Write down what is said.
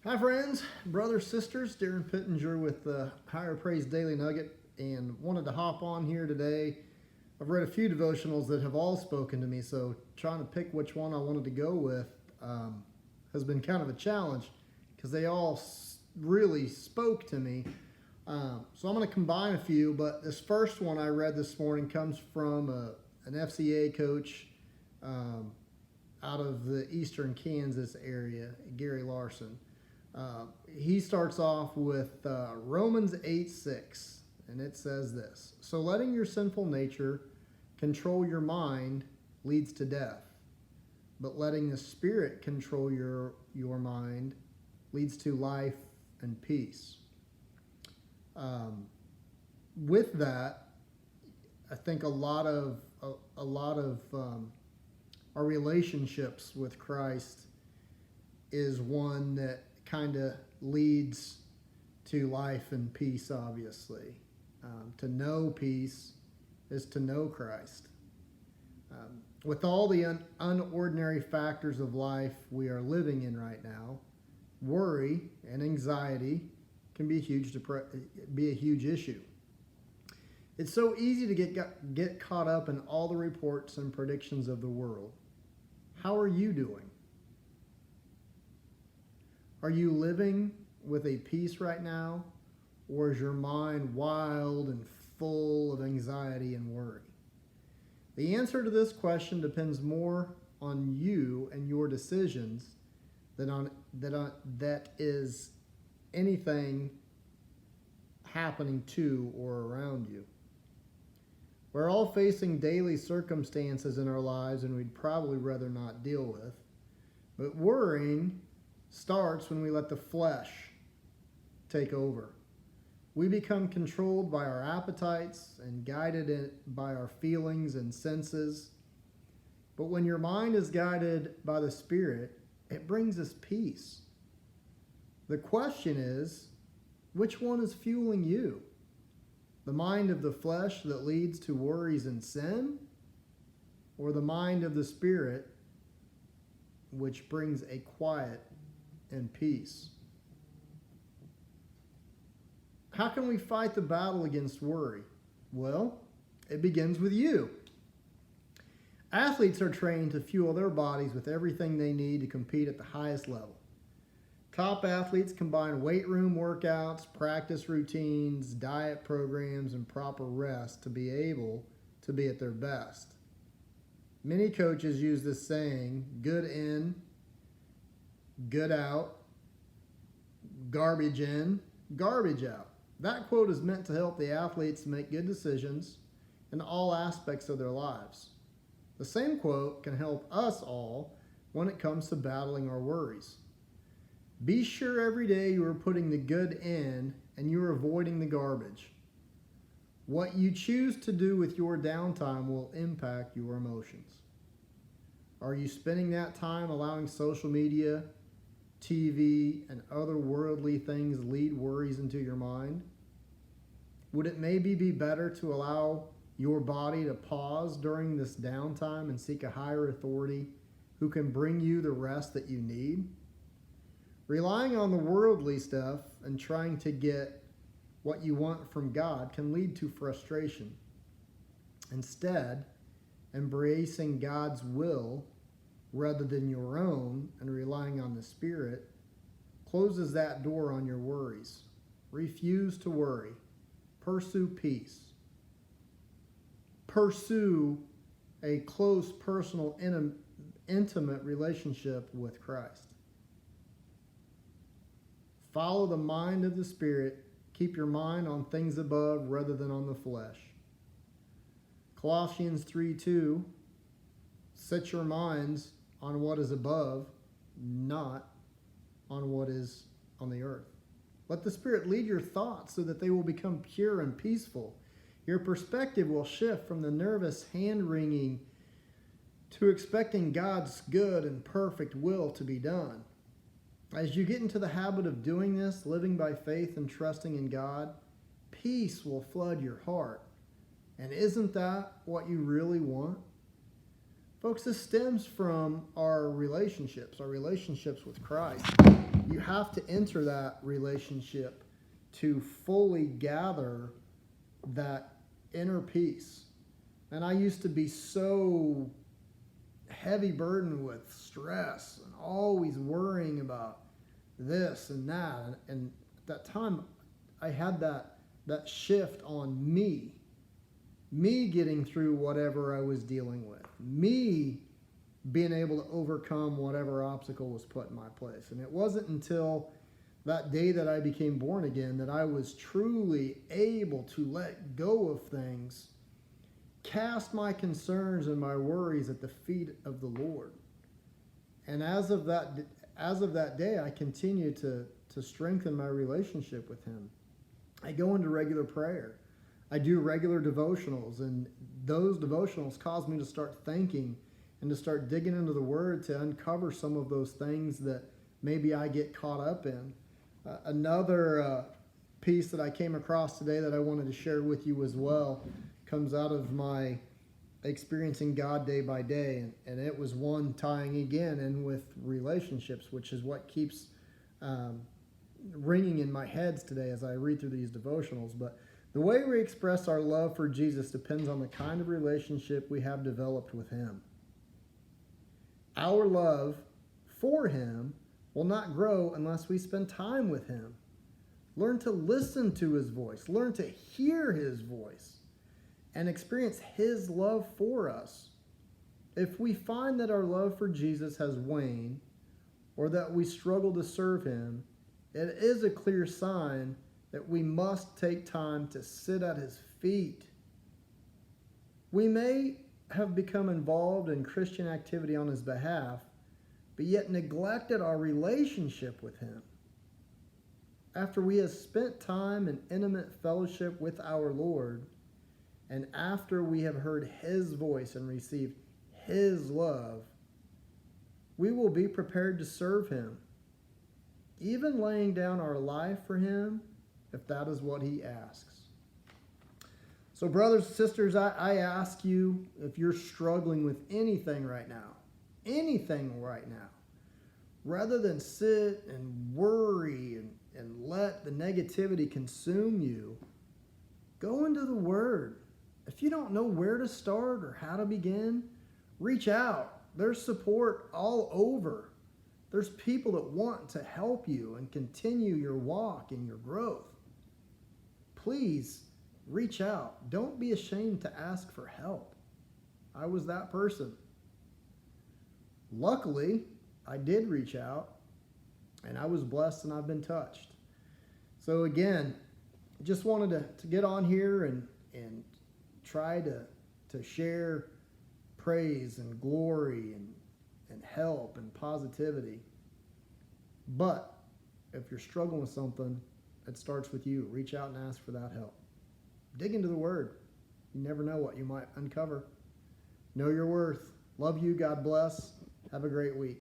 Hi, friends, brothers, sisters. Darren Pittenger with the Higher Praise Daily Nugget, and wanted to hop on here today. I've read a few devotionals that have all spoken to me, so trying to pick which one I wanted to go with has been kind of a challenge because they all really spoke to me. So I'm going to combine a few, but this first one I read this morning comes from an FCA coach out of the eastern Kansas area, Gary Larson. He starts off with Romans 8:6, and it says this: "So letting your sinful nature control your mind leads to death, but letting the Spirit control your mind leads to life and peace." With that, I think a lot of our relationships with Christ is one that kind of leads to life and peace, obviously. To know peace is to know Christ. With all the unordinary factors of life we are living in right now, worry and anxiety can be a huge issue. It's so easy to get caught up in all the reports and predictions of the world. How are you doing? Are you living with a peace right now, or is your mind wild and full of anxiety and worry? The answer to this question depends more on you and your decisions that is anything happening to or around you. We're all facing daily circumstances in our lives and we'd probably rather not deal with. But worrying starts when we let the flesh take over. We become controlled by our appetites and guided by our feelings and senses. But when your mind is guided by the Spirit, it brings us peace. The question is, which one is fueling you? The mind of the flesh that leads to worries and sin, or the mind of the Spirit which brings a quiet and peace? How can we fight the battle against worry? Well, it begins with you. Athletes are trained to fuel their bodies with everything they need to compete at the highest level. Top athletes combine weight room workouts, practice routines, diet programs, and proper rest to be able to be at their best. Many coaches use this saying, good in, good out, garbage in, garbage out. That quote is meant to help the athletes make good decisions in all aspects of their lives. The same quote can help us all when it comes to battling our worries. Be sure every day you are putting the good in and you are avoiding the garbage. What you choose to do with your downtime will impact your emotions. Are you spending that time allowing social media, TV, and other worldly things lead worries into your mind? Would it maybe be better to allow your body to pause during this downtime and seek a higher authority who can bring you the rest that you need? Relying on the worldly stuff and trying to get what you want from God can lead to frustration. Instead, embracing God's will rather than your own and relying on the Spirit closes that door on your worries. Refuse to worry. Pursue peace. Pursue a close, personal, intimate relationship with Christ. Follow the mind of the Spirit. Keep your mind on things above rather than on the flesh. Colossians 3:2, set your minds on what is above, not on what is on the earth. Let the Spirit lead your thoughts so that they will become pure and peaceful. Your perspective will shift from the nervous hand-wringing to expecting God's good and perfect will to be done. As you get into the habit of doing this, living by faith and trusting in God, peace will flood your heart. And isn't that what you really want? Folks, this stems from our relationships with Christ. You have to enter that relationship to fully gather that inner peace. And I used to be so heavy burdened with stress and always worrying about this and that. And at that time, I had that shift on me getting through whatever I was dealing with, me being able to overcome whatever obstacle was put in my place. And it wasn't until that day that I became born again that I was truly able to let go of things, cast my concerns and my worries at the feet of the Lord. And as of that day, I continue to strengthen my relationship with Him. I go into regular prayer. I do regular devotionals, and those devotionals cause me to start thinking and to start digging into the Word to uncover some of those things that maybe I get caught up in. Another piece that I came across today that I wanted to share with you as well comes out of my experiencing God day by day, and it was one tying again in with relationships, which is what keeps ringing in my head today as I read through these devotionals. But the way we express our love for Jesus depends on the kind of relationship we have developed with Him. Our love for Him will not grow unless we spend time with Him. Learn to listen to His voice. Learn to hear His voice and experience His love for us. If we find that our love for Jesus has waned or that we struggle to serve Him, it is a clear sign that we must take time to sit at His feet. We may have become involved in Christian activity on His behalf, but yet neglected our relationship with Him. After we have spent time in intimate fellowship with our Lord, and after we have heard His voice and received His love, we will be prepared to serve Him, even laying down our life for Him if that is what He asks. So brothers and sisters, I ask you, if you're struggling with anything right now, rather than sit and worry and let the negativity consume you, go into the Word. If you don't know where to start or how to begin, reach out. There's support all over. There's people that want to help you and continue your walk and your growth. Please reach out. Don't be ashamed to ask for help. I was that person. Luckily, I did reach out, and I was blessed and I've been touched. So again, just wanted to get on here and try to share praise and glory and help and positivity. But if you're struggling with something, it starts with you. Reach out and ask for that help. Dig into the Word. You never know what you might uncover. Know your worth. Love you. God bless. Have a great week.